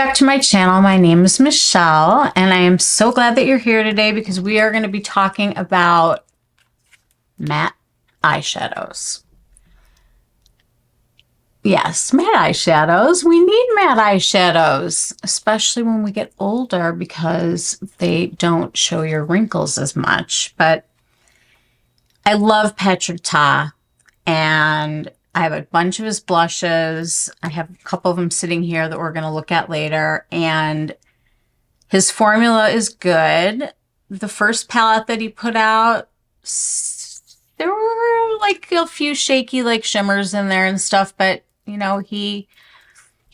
back to my channel. My name is Michelle, and I am so glad that you're here today because we are going to be talking about matte eyeshadows. Yes, matte eyeshadows. We need matte eyeshadows, especially when we get older because they don't show your wrinkles as much. But I love Patrick Ta, and I have a bunch of his blushes. I have a couple of them sitting here that we're going to look at later. And his formula is good. The first palette that he put out, there were like a few shaky like shimmers in there and stuff. But, you know, he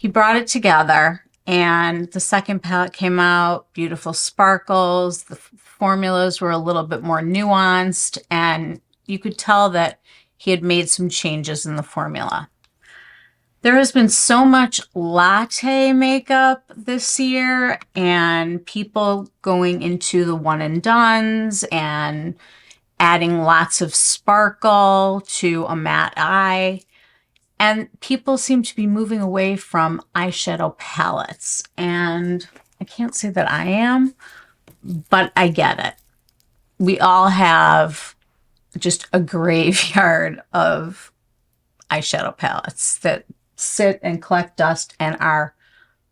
brought it together. And the second palette came out, beautiful sparkles. The formulas were a little bit more nuanced. And you could tell that he had made some changes in the formula. There has been so much latte makeup this year and people going into the one and dones and adding lots of sparkle to a matte eye. And people seem to be moving away from eyeshadow palettes. And I can't say that I am, but I get it. We all have just a graveyard of eyeshadow palettes that sit and collect dust and are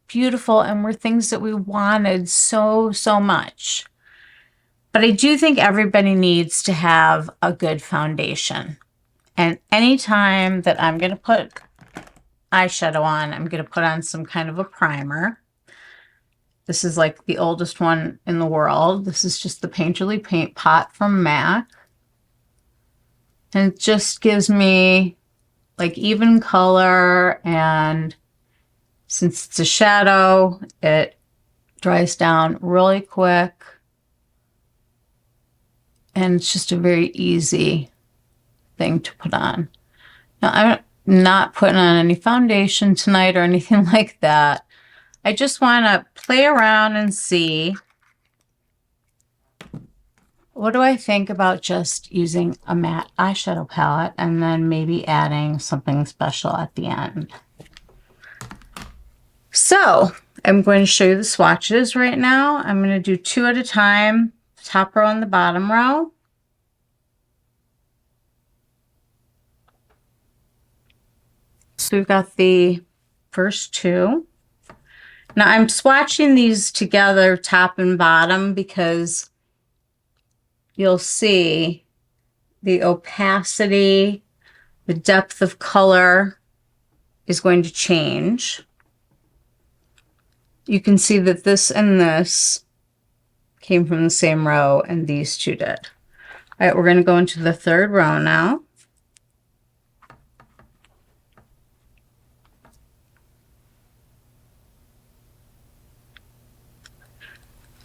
beautiful and were things that we wanted so much. But I do think everybody needs to have a good foundation. And anytime that I'm going to put eyeshadow on, I'm going to put on some kind of a primer. This is like the oldest one in the world. This is just the Painterly Paint Pot from MAC. And it just gives me like even color, and since it's a shadow, it dries down really quick. And it's just a very easy thing to put on. Now, I'm not putting on any foundation tonight or anything like that. I just want to play around and see, what do I think about just using a matte eyeshadow palette and then maybe adding something special at the end. So I'm going to show you the swatches right now. I'm going to do 2 at a time, top row and the bottom row. So we've got the first 2. Now I'm swatching these together, top and bottom, because you'll see the opacity, the depth of color is going to change. You can see that this and this came from the same row and these 2 did. All right, we're going to go into the 3rd row now.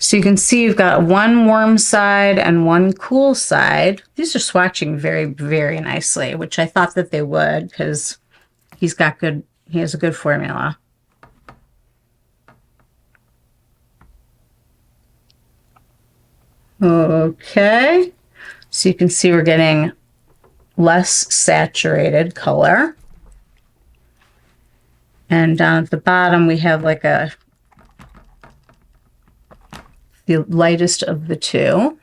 So you can see you've got one warm side and one cool side. These are swatching very nicely, which I thought that they would because he has a good formula. Okay, so you can see we're getting less saturated color. And down at the bottom, we have like the lightest of the 2.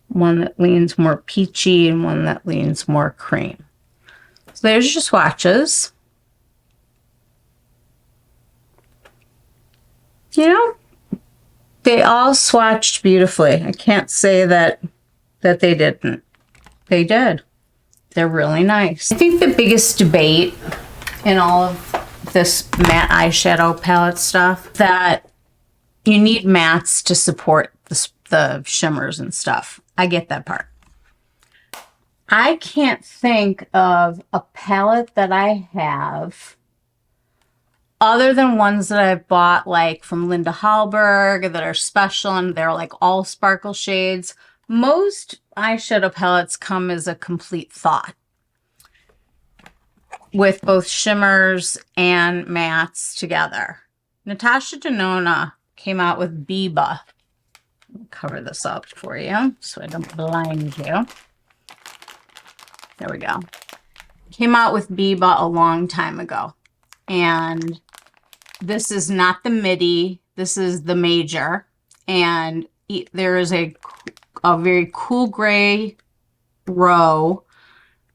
One that leans more peachy and one that leans more cream. So there's your swatches. You know, they all swatched beautifully. I can't say that they didn't. They did. They're really nice. I think the biggest debate in all of this matte eyeshadow palette stuff that you need mattes to support the shimmers and stuff. I get that part. I can't think of a palette that I have other than ones that I've bought like from Linda Hallberg that are special and they're like all sparkle shades. Most eyeshadow palettes come as a complete thought with both shimmers and mattes together. Natasha Denona came out with Biba. I'll cover this up for you so I don't blind you. There we go. Came out with Biba a long time ago. And This is not the midi. This is the major. And there is a very cool gray row,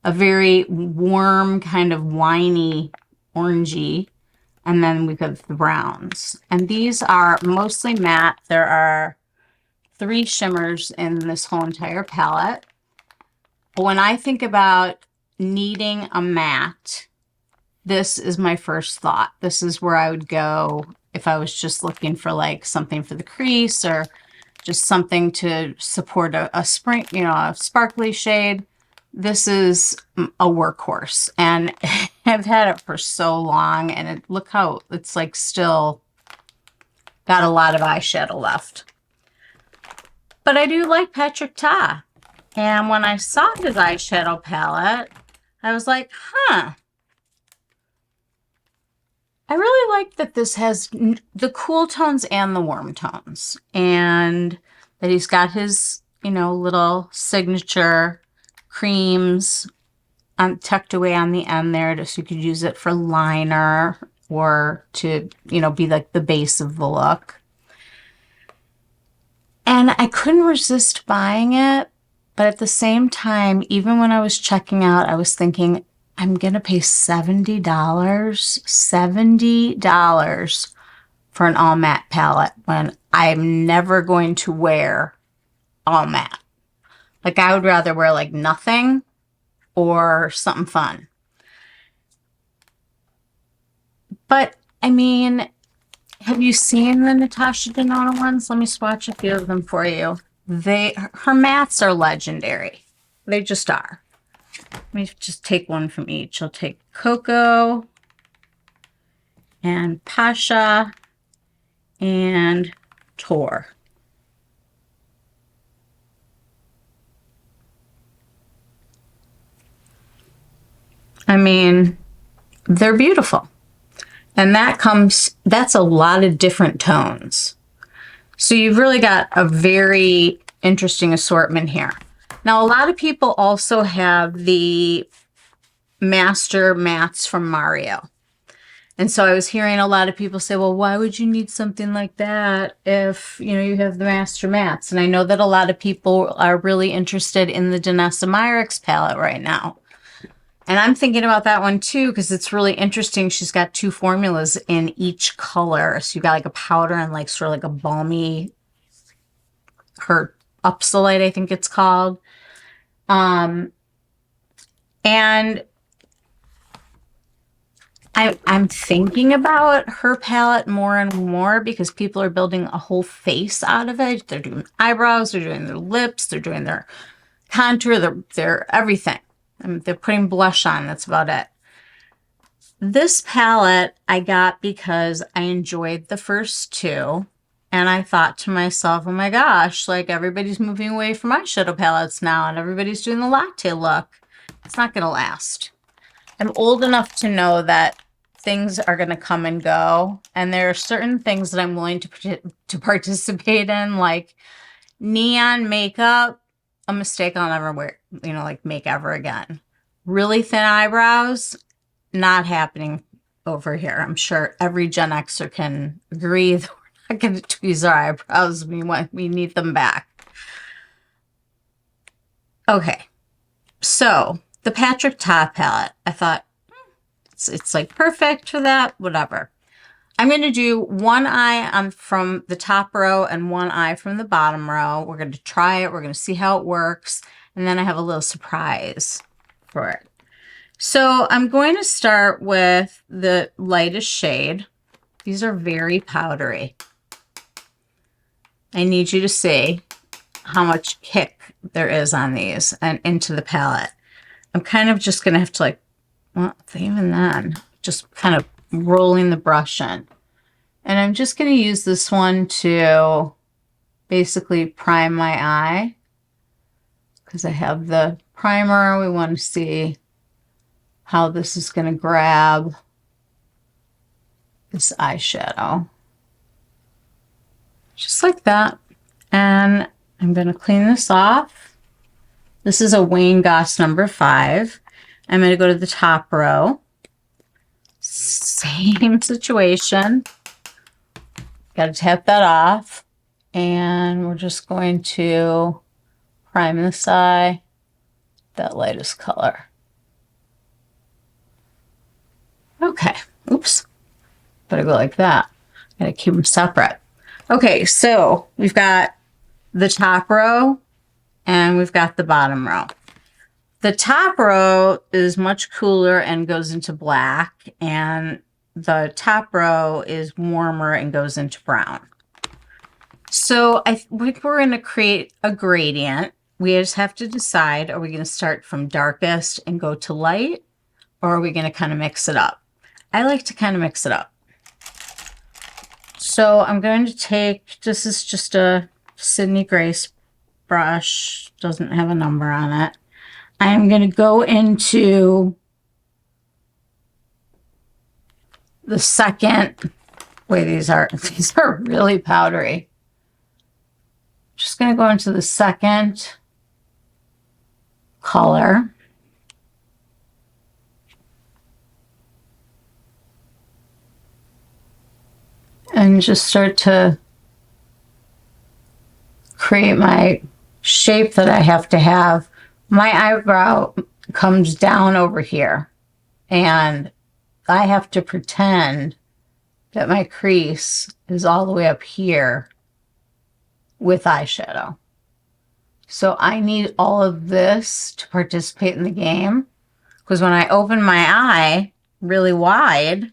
a very warm kind of winey orangey, and then we've got the browns. And these are mostly matte. There are 3 shimmers in this whole entire palette. When I think about needing a matte, this is my first thought. This is where I would go if I was just looking for like something for the crease or just something to support a spring, you know, a sparkly shade. This is a workhorse, and I've had it for so long, and look how it's like still got a lot of eyeshadow left. But I do like Patrick Ta. And when I saw his eyeshadow palette, I was like, huh. I really like that this has the cool tones and the warm tones, and that he's got his, you know, little signature creams tucked away on the end there, just so you could use it for liner or to, you know, be like the base of the look. And I couldn't resist buying it, but at the same time, even when I was checking out, I was thinking, I'm going to pay $70, $70 for an all matte palette when I'm never going to wear all matte. Like I would rather wear like nothing or something fun. But I mean, have you seen the Natasha Denona ones? Let me swatch a few of them for you. Her mattes are legendary. They just are. Let me just take one from each. I'll take Cocoa and Pasha and Tor. I mean, they're beautiful. And that's a lot of different tones. So you've really got a very interesting assortment here. Now, a lot of people also have the Master Mattes from Mario. And so I was hearing a lot of people say, well, why would you need something like that if, you know, you have the Master Mattes? And I know that a lot of people are really interested in the Danessa Myricks palette right now. And I'm thinking about that one too, because it's really interesting. She's got 2 formulas in each color. So you got like a powder and like sort of like a balmy, her Upsolite, I think it's called. And I'm thinking about her palette more and more because people are building a whole face out of it. They're doing eyebrows, they're doing their lips, they're doing their contour, their everything. I mean, they're putting blush on, that's about it. This palette I got because I enjoyed the first 2. And I thought to myself, oh my gosh, like everybody's moving away from eyeshadow palettes now and everybody's doing the latte look. It's not going to last. I'm old enough to know that things are going to come and go. And there are certain things that I'm willing to participate in, like neon makeup, a mistake I'll never wear, you know, like make ever again. Really thin eyebrows, not happening over here. I'm sure every Gen Xer can agree that we're not going to tweeze our eyebrows. We need them back. Okay, so the Patrick Ta palette, I thought it's like perfect for that, whatever. I'm going to do one eye from the top row and one eye from the bottom row. We're going to try it. We're going to see how it works. And then I have a little surprise for it. So I'm going to start with the lightest shade. These are very powdery. I need you to see how much kick there is on these and into the palette. I'm kind of just going to have to like, well, even then, just kind of rolling the brush in. And I'm just going to use this one to basically prime my eye because I have the primer. We want to see how this is going to grab this eyeshadow. Just like that. And I'm going to clean this off. This is a Wayne Goss number 5. I'm going to go to the top row. Same situation. Got to tap that off. And we're just going to prime this eye, that lightest color. Okay, oops, better go like that. Gotta keep them separate. Okay, so we've got the top row and we've got the bottom row. The top row is much cooler and goes into black, and the top row is warmer and goes into brown. So I think we're going to create a gradient. We just have to decide, are we going to start from darkest and go to light, or are we going to kind of mix it up? I like to kind of mix it up. So I'm going to take, this is just a Sydney Grace brush, doesn't have a number on it. I'm going to go into the second, wait, these are really powdery. Just going to go into the second color. And just start to create my shape that I have to have. My eyebrow comes down over here, and I have to pretend that my crease is all the way up here with eyeshadow. So I need all of this to participate in the game, because when I open my eye really wide,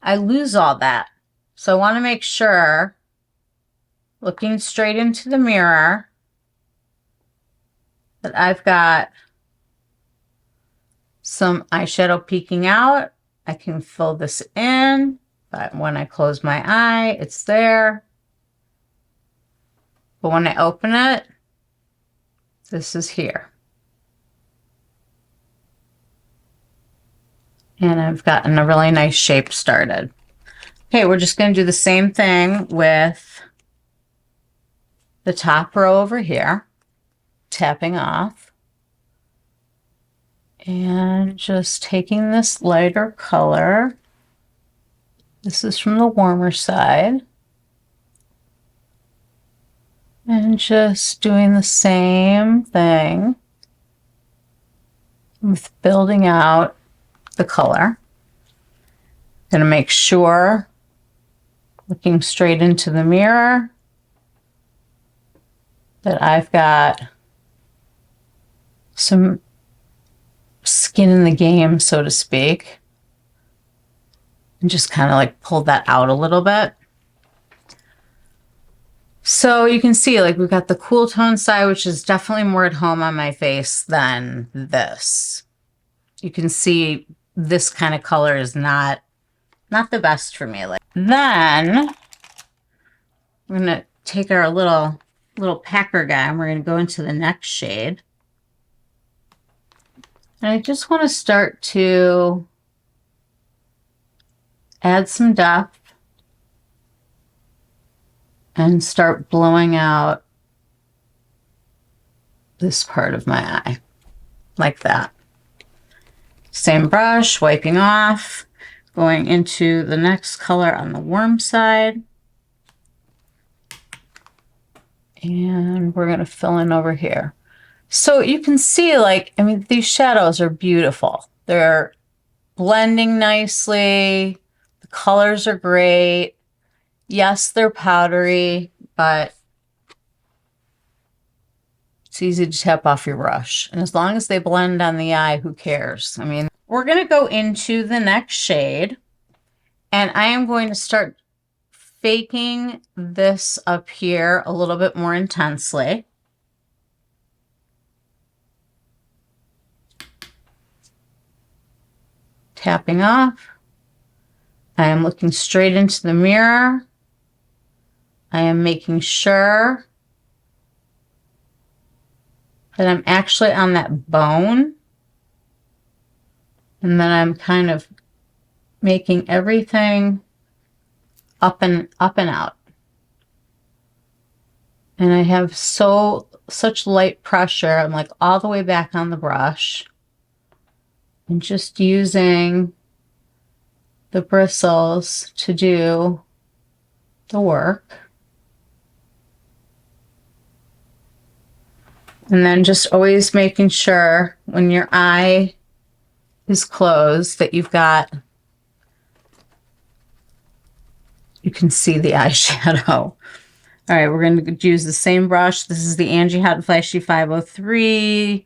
I lose all that. So I want to make sure, looking straight into the mirror, that I've got some eyeshadow peeking out. I can fill this in, but when I close my eye, it's there. But when I open it, this is here. And I've gotten a really nice shape started. Okay, we're just going to do the same thing with the top row over here, tapping off. And just taking this lighter color. This is from the warmer side. And just doing the same thing with building out the color. Gonna make sure, looking straight into the mirror, that I've got some skin in the game, so to speak. And just kind of like pull that out a little bit. So you can see, like, we've got the cool tone side, which is definitely more at home on my face than this. You can see this kind of color is not the best for me. Like, then we're gonna take our little packer guy and we're gonna go into the next shade. And I just want to start to add some depth and start blowing out this part of my eye, like that. Same brush, wiping off, going into the next color on the warm side. And we're going to fill in over here. So you can see, like, I mean, these shadows are beautiful. They're blending nicely. The colors are great. Yes, they're powdery, but it's easy to tap off your brush. And as long as they blend on the eye, who cares? I mean, we're going to go into the next shade, and I am going to start faking this up here a little bit more intensely. Tapping off. I am looking straight into the mirror. I am making sure that I'm actually on that bone. And then I'm kind of making everything up and out. And I have such light pressure. I'm like all the way back on the brush. And just using the bristles to do the work. And then just always making sure when your eye is closed that you've got, you can see the eyeshadow. All right, we're going to use the same brush. This is the Angie Hot and Flashy 503.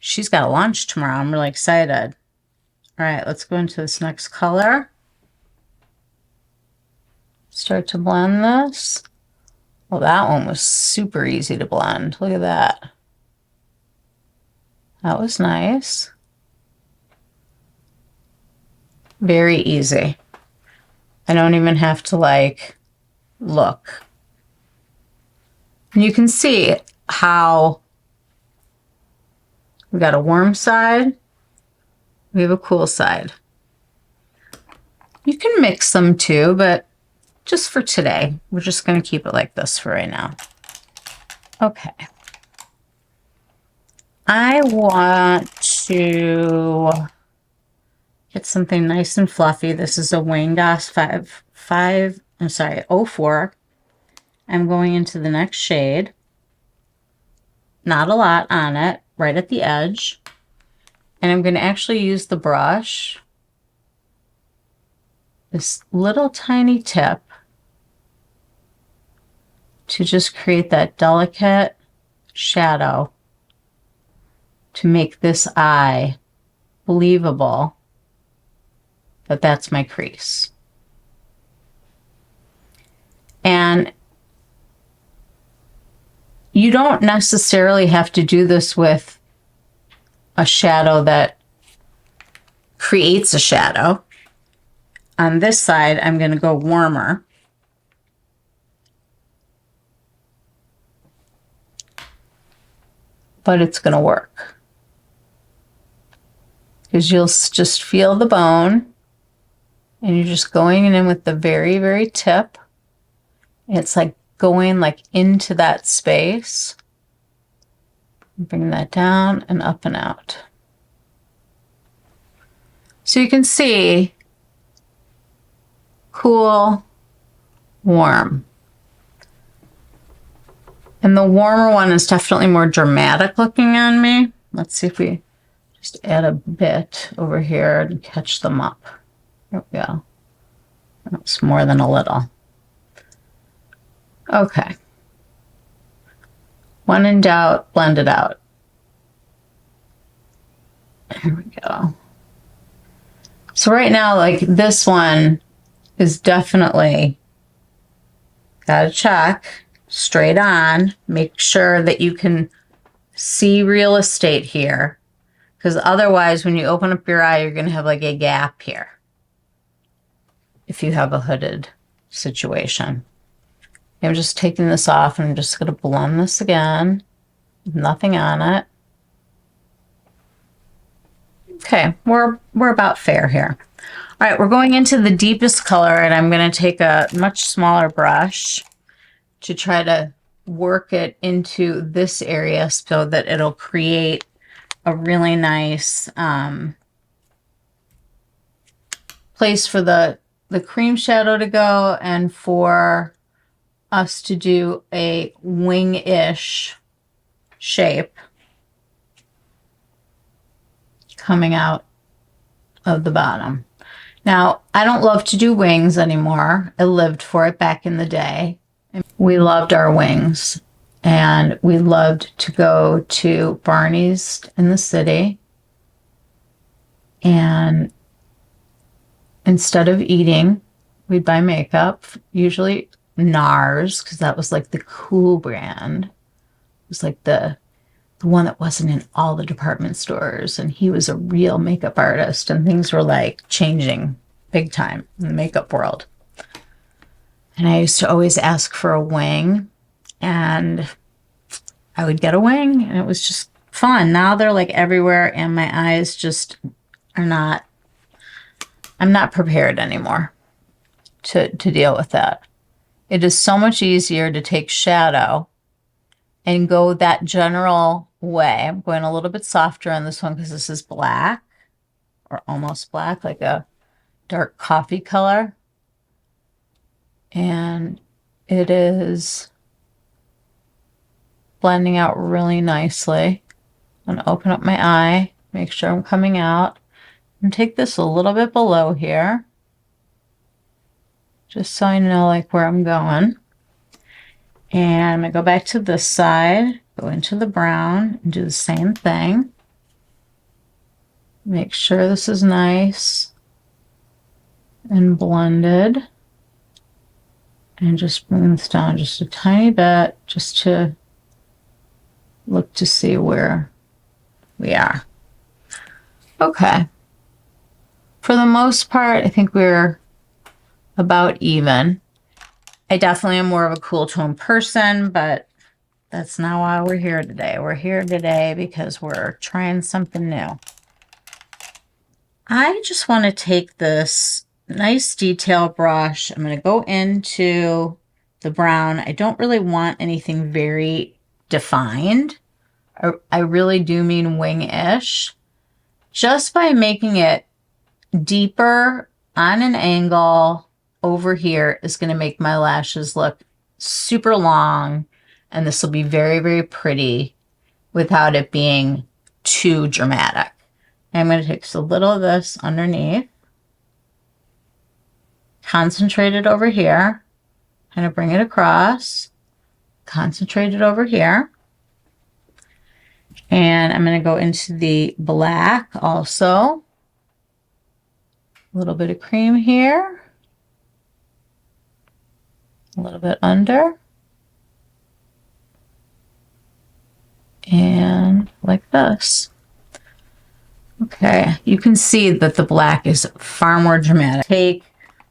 She's got a launch tomorrow. I'm really excited. All right, let's go into this next color. Start to blend this. Well, that one was super easy to blend. Look at that. That was nice. Very easy. I don't even have to like look. And you can see how we got a warm side, we have a cool side. You can mix them too, but just for today, we're just going to keep it like this for right now. Okay. I want to get something nice and fluffy. This is a Wayne Goss 04. I'm going into the next shade. Not a lot on it, right at the edge. And I'm going to actually use the brush, this little tiny tip, to just create that delicate shadow to make this eye believable that that's my crease. And you don't necessarily have to do this with a shadow that creates a shadow. On this side, I'm going to go warmer. But it's going to work. Because you'll just feel the bone. And you're just going in with the very, very tip. It's like going like into that space. Bring that down and up and out. So you can see cool, warm. And the warmer one is definitely more dramatic looking on me. Let's see if we just add a bit over here and catch them up. There we go. That's more than a little. Okay. When in doubt, blend it out. There we go. So right now, like this one is definitely gotta check straight on. Make sure that you can see real estate here, because otherwise when you open up your eye, you're gonna have like a gap here if you have a hooded situation. I'm just taking this off and I'm just gonna blend this again. Nothing on it. Okay, we're about fair here. All right, we're going into the deepest color, and I'm going to take a much smaller brush to try to work it into this area so that it'll create a really nice place for the cream shadow to go, and for us to do a wing-ish shape coming out of the bottom. Now, I don't love to do wings anymore. I lived for it back in the day. We loved our wings, and we loved to go to Barney's in the city, and instead of eating, we'd buy makeup, usually NARS, because that was like the cool brand. It was like the one that wasn't in all the department stores, and he was a real makeup artist, and things were like changing big time in the makeup world. And I used to always ask for a wing, and I would get a wing, and it was just fun. Now they're like everywhere, and my eyes just are not, I'm not prepared anymore to deal with that. It is so much easier to take shadow and go that general way. I'm going a little bit softer on this one because this is black, or almost black, like a dark coffee color. And it is blending out really nicely. I'm gonna open up my eye, make sure I'm coming out, and take this a little bit below here, just so I know like where I'm going. And I'm gonna go back to this side, go into the brown, and do the same thing. Make sure this is nice and blended. And just bring this down just a tiny bit, just to look to see where we are. Okay. For the most part, I think we're about even. I definitely am more of a cool tone person, but that's not why we're here today. We're here today because we're trying something new. I just want to take this nice detail brush. I'm going to go into the brown. I don't really want anything very defined. I really do mean wing-ish. Just by making it deeper on an angle over here is going to make my lashes look super long, and this will be very, very pretty without it being too dramatic. I'm going to take just a little of this underneath, concentrate it over here, kind of bring it across, concentrate it over here. And I'm going to go into the black also. A little bit of cream here. A little bit under. And like this. Okay, you can see that the black is far more dramatic. Take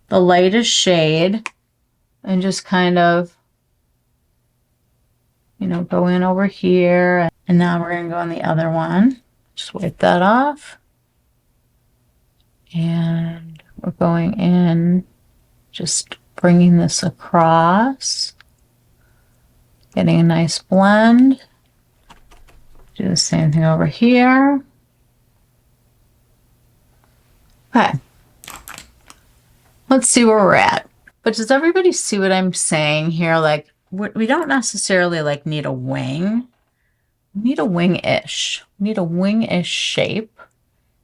the lightest shade and just kind of, you know, go in over here. And now we're going to go on the other one. Just wipe that off. And we're going in, just bringing this across, getting a nice blend. Do the same thing over here. Okay. Let's see where we're at. But does everybody see what I'm saying here? Like, we don't necessarily like need a wing. We need a wing-ish. We need a wing-ish shape.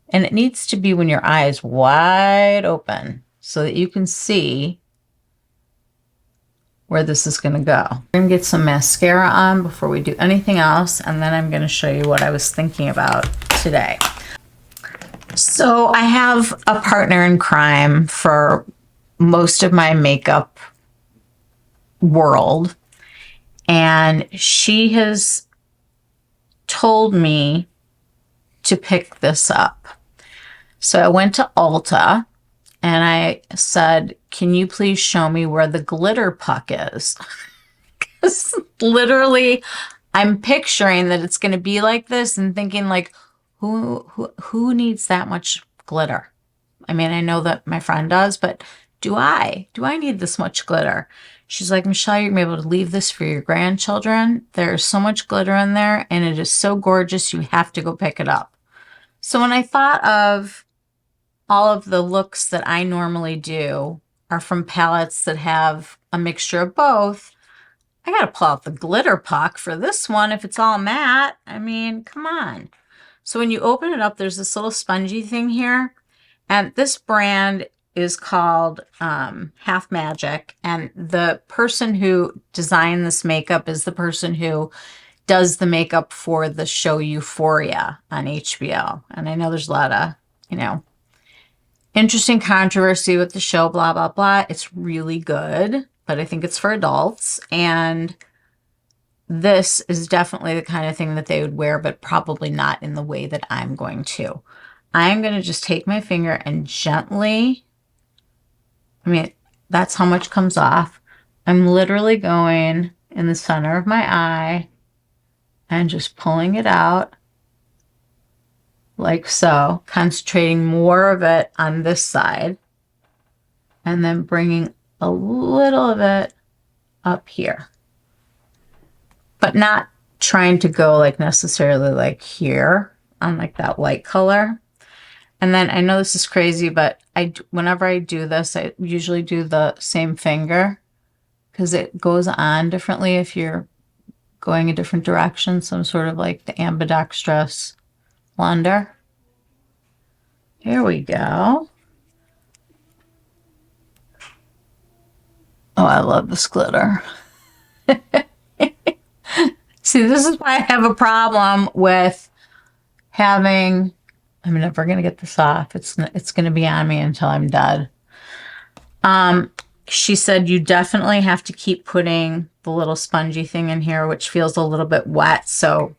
And it needs to be when your eye is wide open so that you can see where this is going to go. We're going to get some mascara on before we do anything else, and then I'm going to show you what I was thinking about today. So I have a partner in crime for most of my makeup world, and she has told me to pick this up. So I went to Ulta and I said, can you please show me where the glitter puck is? Because literally I'm picturing that it's going to be like this and thinking like, who needs that much glitter? I mean, I know that my friend does, but do I need this much glitter? She's like, Michelle, you're going to be able to leave this for your grandchildren. There's so much glitter in there and it is so gorgeous. You have to go pick it up. So when I thought of all of the looks that I normally do are from palettes that have a mixture of both, I got to pull out the glitter puck for this one if it's all matte. I mean, come on. So when you open it up, there's this little spongy thing here. And this brand is called Half Magic. And the person who designed this makeup is the person who does the makeup for the show Euphoria on HBO. And I know there's a lot of, you know, interesting controversy with the show, blah, blah, blah. It's really good, but I think it's for adults. And this is definitely the kind of thing that they would wear, but probably not in the way that I'm going to. I'm going to just take my finger and gently, I mean, that's how much comes off. I'm literally going in the center of my eye and just pulling it out like so, concentrating more of it on this side and then bringing a little of it up here, but not trying to go like necessarily like here on like that light color. And then I know this is crazy, but whenever I do this, I usually do the same finger because it goes on differently if you're going a different direction. So I'm sort of like the ambidextrous blender. Here we go. Oh, I love this glitter. See, this is why I have a problem with having, I'm never going to get this off. It's going to be on me until I'm dead. She said you definitely have to keep putting the little spongy thing in here, which feels a little bit wet. So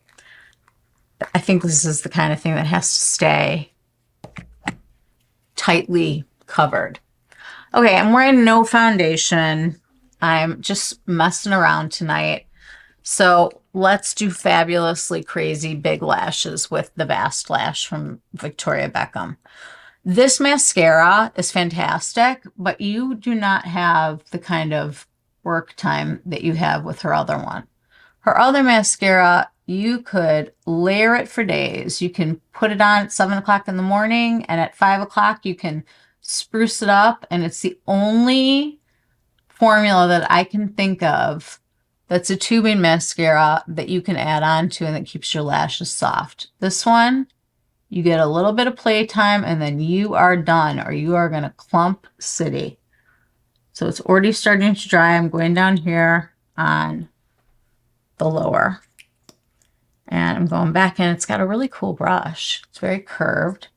I think this is the kind of thing that has to stay tightly covered. Okay, I'm wearing no foundation. I'm just messing around tonight. So let's do fabulously crazy big lashes with the Vast Lash from Victoria Beckham. This mascara is fantastic, but you do not have the kind of work time that you have with her other one. Her other mascara, you could layer it for days. You can put it on at 7 o'clock in the morning, and at 5 o'clock you can spruce it up, and it's the only formula that I can think of that's a tubing mascara that you can add on to and that keeps your lashes soft. This one, you get a little bit of playtime and then you are done, or you are going to clump city. So it's already starting to dry. I'm going down here on the lower and I'm going back in. It's got a really cool brush. It's very curved.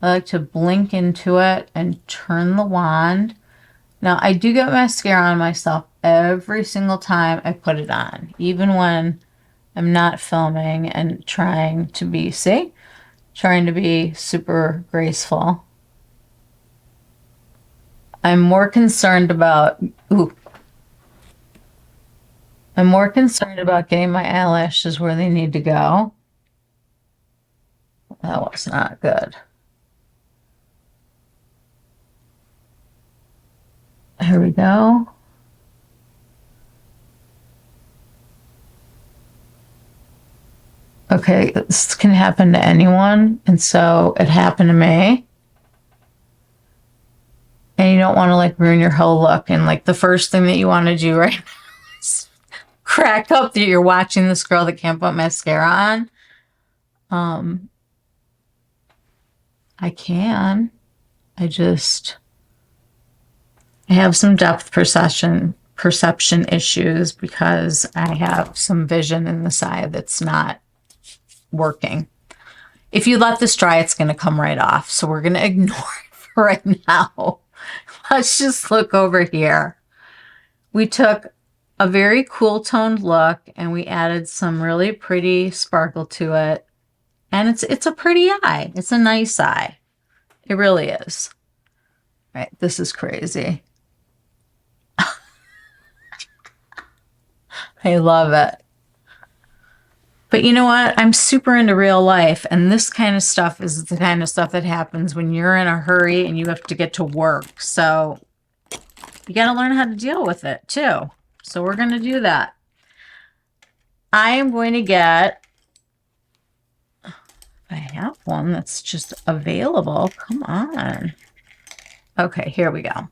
I like to blink into it and turn the wand. Now, I do get mascara on myself every single time I put it on, even when I'm not filming and trying to be, trying to be super graceful. I'm more concerned about, I'm more concerned about getting my eyelashes where they need to go. That was not good. Here we go. Okay, this can happen to anyone, and so it happened to me. And you don't want to like ruin your whole look, and like the first thing that you want to do right now is crack up that you're watching this girl that can't put mascara on. I can. I have some depth perception issues because I have some vision in the side that's not working. If you let this dry, it's going to come right off. So we're going to ignore it for right now. Let's just look over here. We took a very cool toned look and we added some really pretty sparkle to it. And it's a pretty eye. It's a nice eye. It really is. Right, this is crazy. I love it. But you know what? I'm super into real life, and this kind of stuff is the kind of stuff that happens when you're in a hurry and you have to get to work. So you got to learn how to deal with it too. So we're going to do that. I am going to get, I have one that's just available. Come on. Okay, here we go.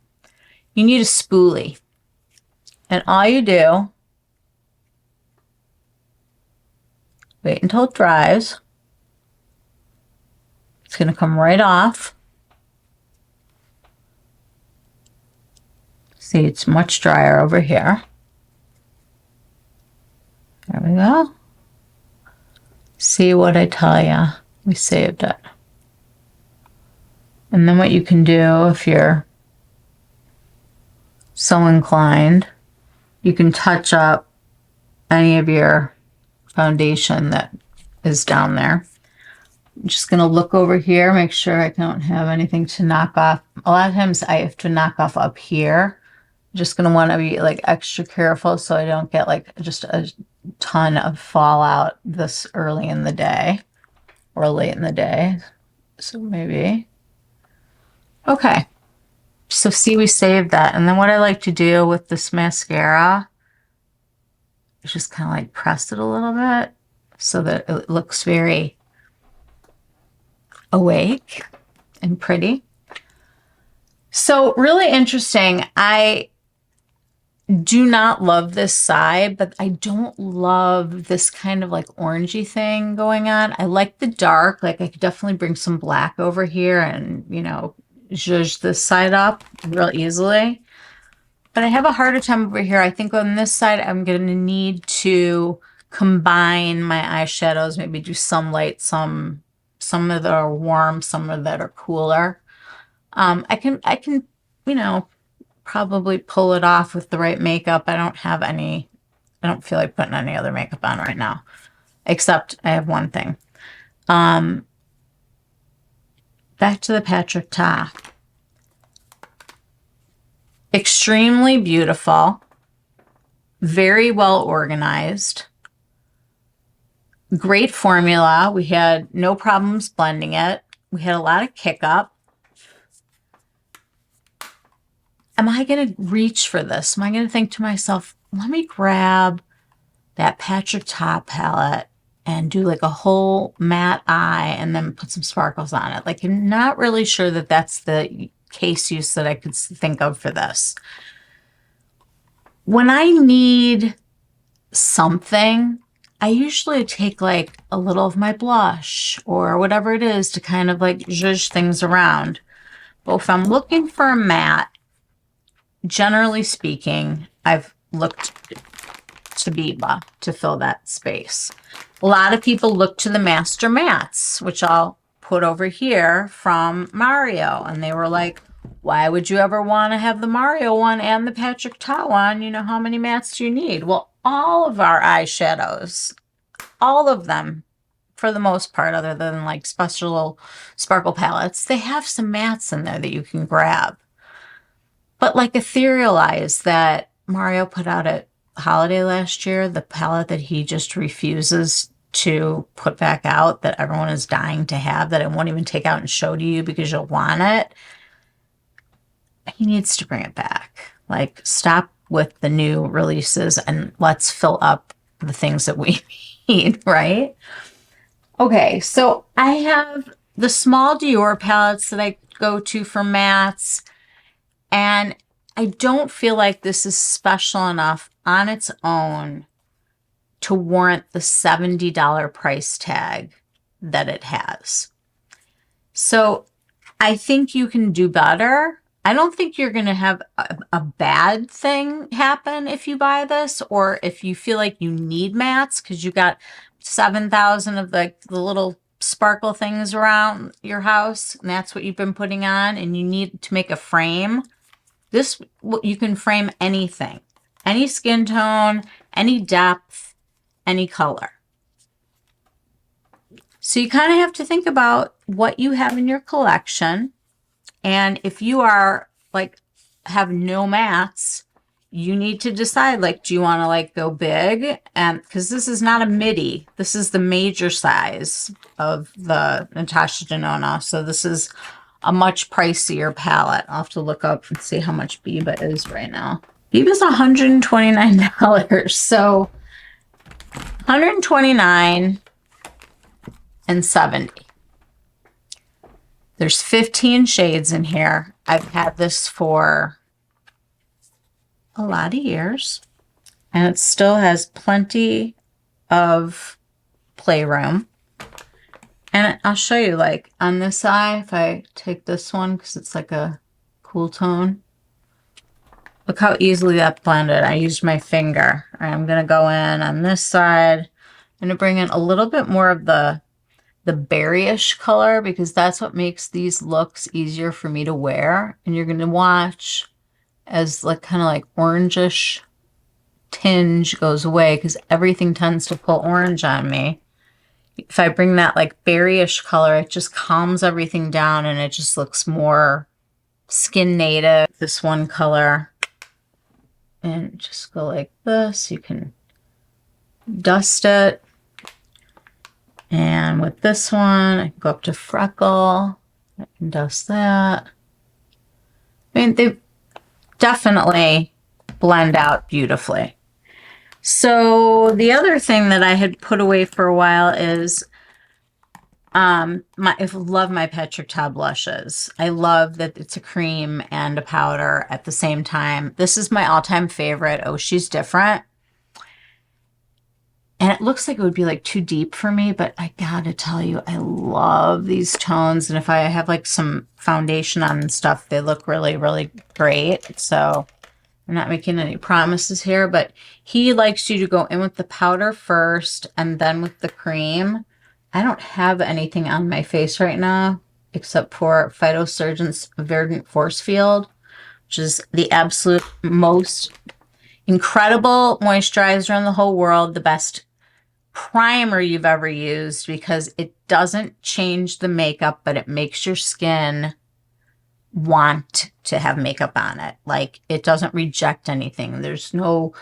You need a spoolie. And all you do, wait until it dries. It's going to come right off. See, it's much drier over here. There we go. See what I tell you? We saved it. And then what you can do if you're so inclined, you can touch up any of your foundation that is down there. I'm just going to look over here, make sure I don't have anything to knock off. A lot of times I have to knock off up here. I'm just going to want to be like extra careful so I don't get like just a ton of fallout this early in the day or late in the day. So maybe. Okay. So see, we saved that. And then what I like to do with this mascara is just kind of like press it a little bit so that it looks very awake and pretty. So really interesting. I do not love this side, but I don't love this kind of like orangey thing going on. I like the dark. Like I could definitely bring some black over here and, you know, zhuzh this side up real easily. But I have a harder time over here. I think on this side, I'm going to need to combine my eyeshadows, maybe do some light, some that are warm, some that are cooler. I can, you know, probably pull it off with the right makeup. I don't feel like putting any other makeup on right now, except I have one thing. Back to the Patrick Ta. Extremely beautiful, very well organized, great formula. We had no problems blending it. We had a lot of kick up. Am I going to reach for this? Am I going to think to myself, let me grab that Patrick Ta palette and do like a whole matte eye and then put some sparkles on it? Like, I'm not really sure that that's the case use that I could think of for this. When I need something, I usually take like a little of my blush or whatever it is to kind of like zhuzh things around. But if I'm looking for a matte, generally speaking, I've looked to Biba to fill that space. A lot of people look to the Master Mattes, which I'll put over here from Mario. And they were like, why would you ever want to have the Mario one and the Patrick Ta one? You know, how many mattes do you need? Well, all of our eyeshadows, all of them, for the most part, other than like special sparkle palettes, they have some mattes in there that you can grab. But like Ethereal Eyes that Mario put out at holiday last year, the palette that he just refuses to put back out, that everyone is dying to have, that I won't even take out and show to you because you'll want it. He needs to bring it back. Like, stop with the new releases and let's fill up the things that we need, right? Okay, so I have the small Dior palettes that I go to for mattes, and I don't feel like this is special enough on its own to warrant the $70 price tag that it has. So I think you can do better. I don't think you're going to have a bad thing happen if you buy this, or if you feel like you need mattes because you got 7,000 of the little sparkle things around your house, and that's what you've been putting on, and you need to make a frame. This, you can frame anything, any skin tone, any depth, any color. So you kind of have to think about what you have in your collection. And if you are like, have no mattes, you need to decide, like, do you want to like go big? And because this is not a midi, this is the major size of the Natasha Denona. So this is a much pricier palette. I'll have to look up and see how much Biba is right now. Biba's $129. So $129 and $70. There's 15 shades in here. I've had this for a lot of years, and it still has plenty of playroom. And I'll show you, like, on this eye, if I take this one, because it's like a cool tone. Look how easily that blended. I used my finger. All right, I'm going to go in on this side. I'm going to bring in a little bit more of the berryish color, because that's what makes these looks easier for me to wear. And you're going to watch as like kind of like orangish tinge goes away, because everything tends to pull orange on me. If I bring that like berryish color, it just calms everything down and it just looks more skin native. This one color, and just go like this. You can dust it. And with this one, I can go up to freckle. I can dust that. I mean, they definitely blend out beautifully. So the other thing that I had put away for a while is I love my Petra Tab blushes. I love that it's a cream and a powder at the same time. This is my all-time favorite. Oh, she's different. And it looks like it would be like too deep for me, but I gotta tell you, I love these tones. And if I have like some foundation on and stuff, they look really, really great. So I'm not making any promises here, but he likes you to go in with the powder first and then with the cream. I don't have anything on my face right now except for Phytosurgent's Verdant Force Field, which is the absolute most incredible moisturizer in the whole world, the best primer you've ever used because it doesn't change the makeup, but it makes your skin want to have makeup on it. Like it doesn't reject anything. There's no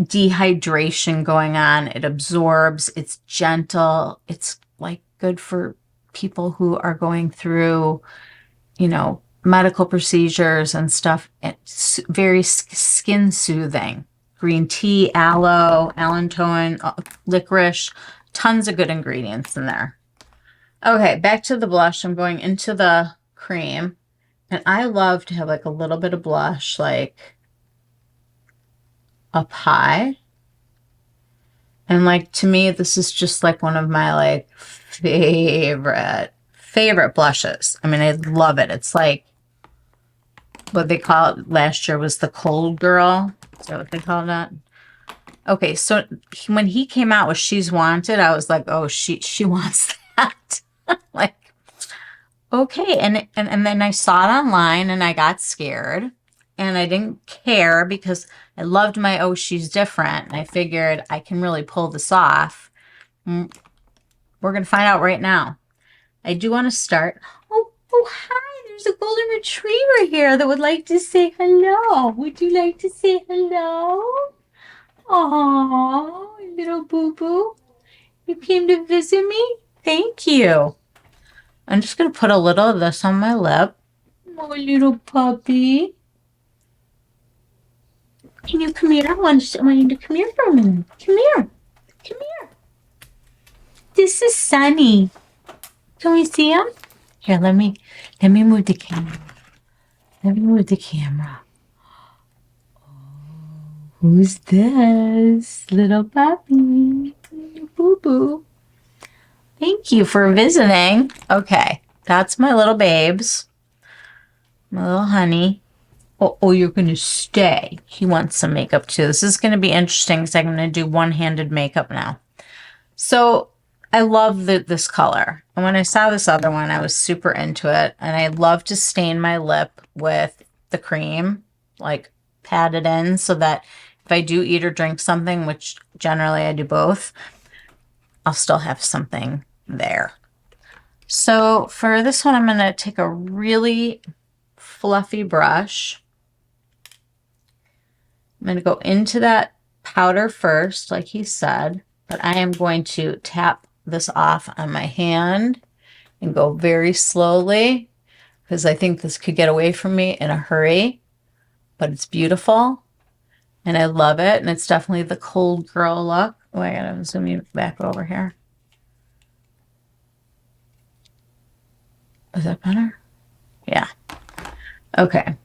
dehydration going on. It absorbs. It's gentle. It's like good for people who are going through, medical procedures and stuff. It's very skin soothing. Green tea, aloe, allantoin, licorice, tons of good ingredients in there. Okay, back to the blush. I'm going into the cream. And I love to have like a little bit of blush like up high. And like to me, this is just like one of my like favorite blushes. I mean, I love it. It's like what they call it last year was the cold girl. Is that what they called it? Okay, so when he came out with She's Wanted, I was like, oh, she wants that. Like, okay. And then I saw it online and I got scared and I didn't care because I loved my Oh, She's Different. And I figured I can really pull this off. We're going to find out right now. I do want to start. Oh, hi. There's a golden retriever here that would like to say hello. Would you like to say hello? Oh, little boo-boo. You came to visit me? Thank you. I'm just going to put a little of this on my lip. Oh, little puppy. Can you come here? I want you to come here for a minute. Come here. Come here. This is Sunny. Can we see him? Here, let me move the camera. Let me move the camera. Who's this? Little puppy. Little boo-boo. Thank you for visiting. Okay, that's my little babes. My little honey. Oh, you're going to stay. He wants some makeup too. This is going to be interesting because I'm going to do one-handed makeup now. So I love this color. And when I saw this other one, I was super into it. And I love to stain my lip with the cream, like pat it in so that if I do eat or drink something, which generally I do both, I'll still have something there. So for this one, I'm going to take a really fluffy brush. I'm going to go into that powder first, like he said, but I am going to tap this off on my hand and go very slowly because I think this could get away from me in a hurry, but it's beautiful and I love it. And it's definitely the cold girl look. Oh, I gotta zoom you back over here. Is that better? Yeah. Okay.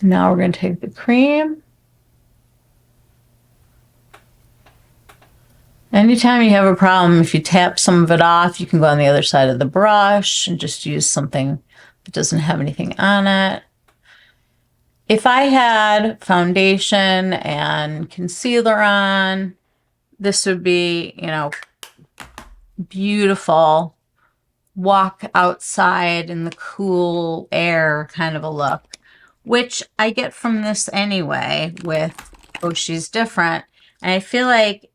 Now we're going to take the cream. Anytime you have a problem, if you tap some of it off, you can go on the other side of the brush and just use something that doesn't have anything on it. If I had foundation and concealer on, this would be, beautiful. Walk outside in the cool air kind of a look, which I get from this anyway with Oh, She's Different. And I feel like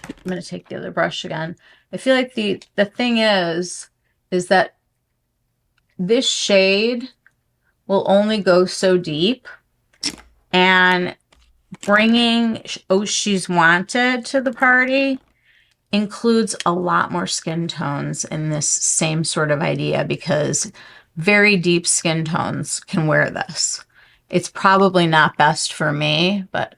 I'm going to take the other brush again. I feel like the thing is that this shade will only go so deep, and bringing Oh, She's Wanted to the party includes a lot more skin tones in this same sort of idea because very deep skin tones can wear this. It's probably not best for me, but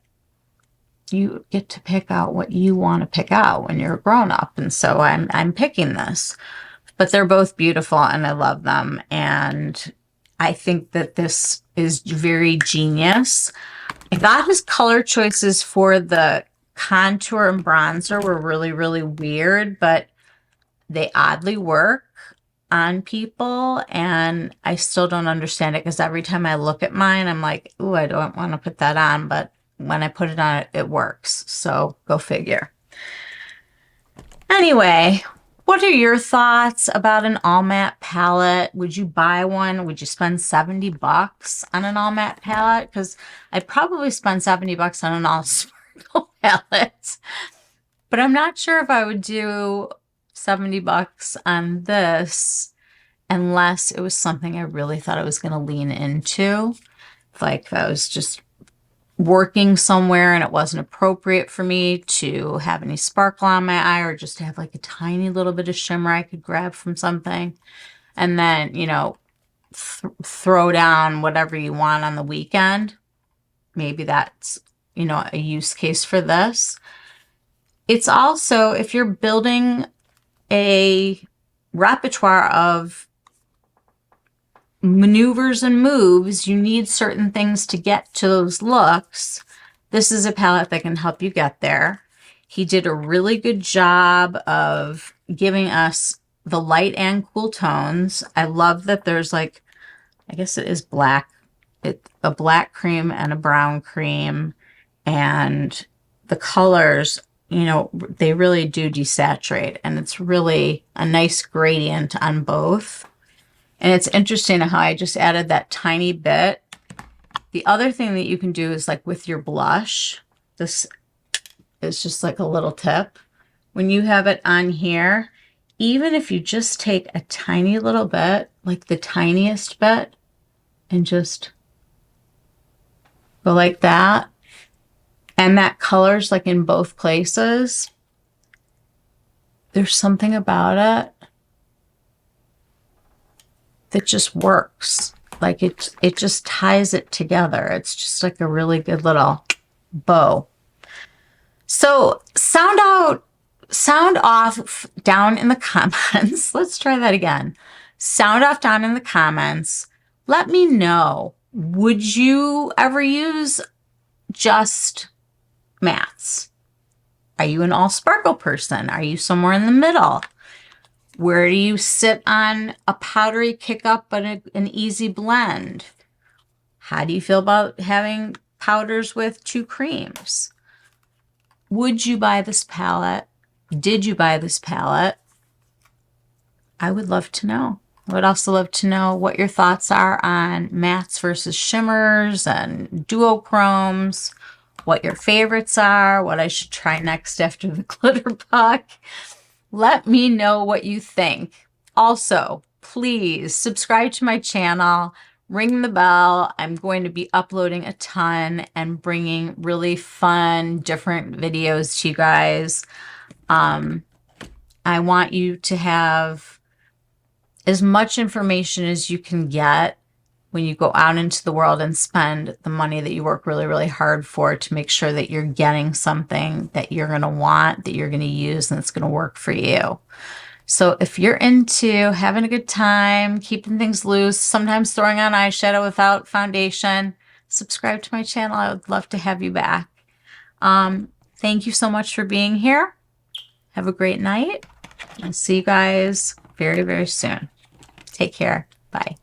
you get to pick out what you want to pick out when you're a grown up. And so I'm picking this. But they're both beautiful and I love them. And I think that this is very genius. I thought his color choices for the contour and bronzer were really, really weird, but they oddly work on people. And I still don't understand it because every time I look at mine, I'm like, ooh, I don't want to put that on. But when I put it on, it works. So go figure. Anyway, what are your thoughts about an all matte palette? Would you buy one? Would you spend 70 bucks on an all matte palette? Because I'd probably spend 70 bucks on an all sparkle palette. But I'm not sure if I would do 70 bucks on this unless it was something I really thought I was going to lean into. Like if I was just working somewhere and it wasn't appropriate for me to have any sparkle on my eye or just to have like a tiny little bit of shimmer I could grab from something. And then, you know, throw down whatever you want on the weekend. Maybe that's, you know, a use case for this. It's also, if you're building a repertoire of maneuvers and moves, you need certain things to get to those looks. This is a palette that can help you get there. He did a really good job of giving us the light and cool tones. I love that there's like, I guess it is black. It's a black cream and a brown cream. And the colors, you know, they really do desaturate. And it's really a nice gradient on both. And it's interesting how I just added that tiny bit. The other thing that you can do is like with your blush, this is just like a little tip. When you have it on here, even if you just take a tiny little bit, like the tiniest bit, and just go like that, and that color's like in both places, there's something about it that just works. Like it just ties it together. It's just like a really good little bow. So sound off down in the comments. Let's try that again. Sound off down in the comments. Let me know, would you ever use just mattes? Are you an all sparkle person? Are you somewhere in the middle? Where do you sit on a powdery kick up and an easy blend? How do you feel about having powders with two creams? Would you buy this palette? Did you buy this palette? I would love to know. I would also love to know what your thoughts are on mattes versus shimmers and duochromes, what your favorites are, what I should try next after the glitter puck. Let me know what you think. Also, please subscribe to my channel, ring the bell. I'm going to be uploading a ton and bringing really fun, different videos to you guys. I want you to have as much information as you can get when you go out into the world and spend the money that you work really, really hard for, to make sure that you're getting something that you're going to want, that you're going to use, and it's going to work for you. So if you're into having a good time, keeping things loose, sometimes throwing on eyeshadow without foundation, subscribe to my channel. I would love to have you back. Thank you so much for being here. Have a great night. I'll see you guys very, very soon. Take care. Bye.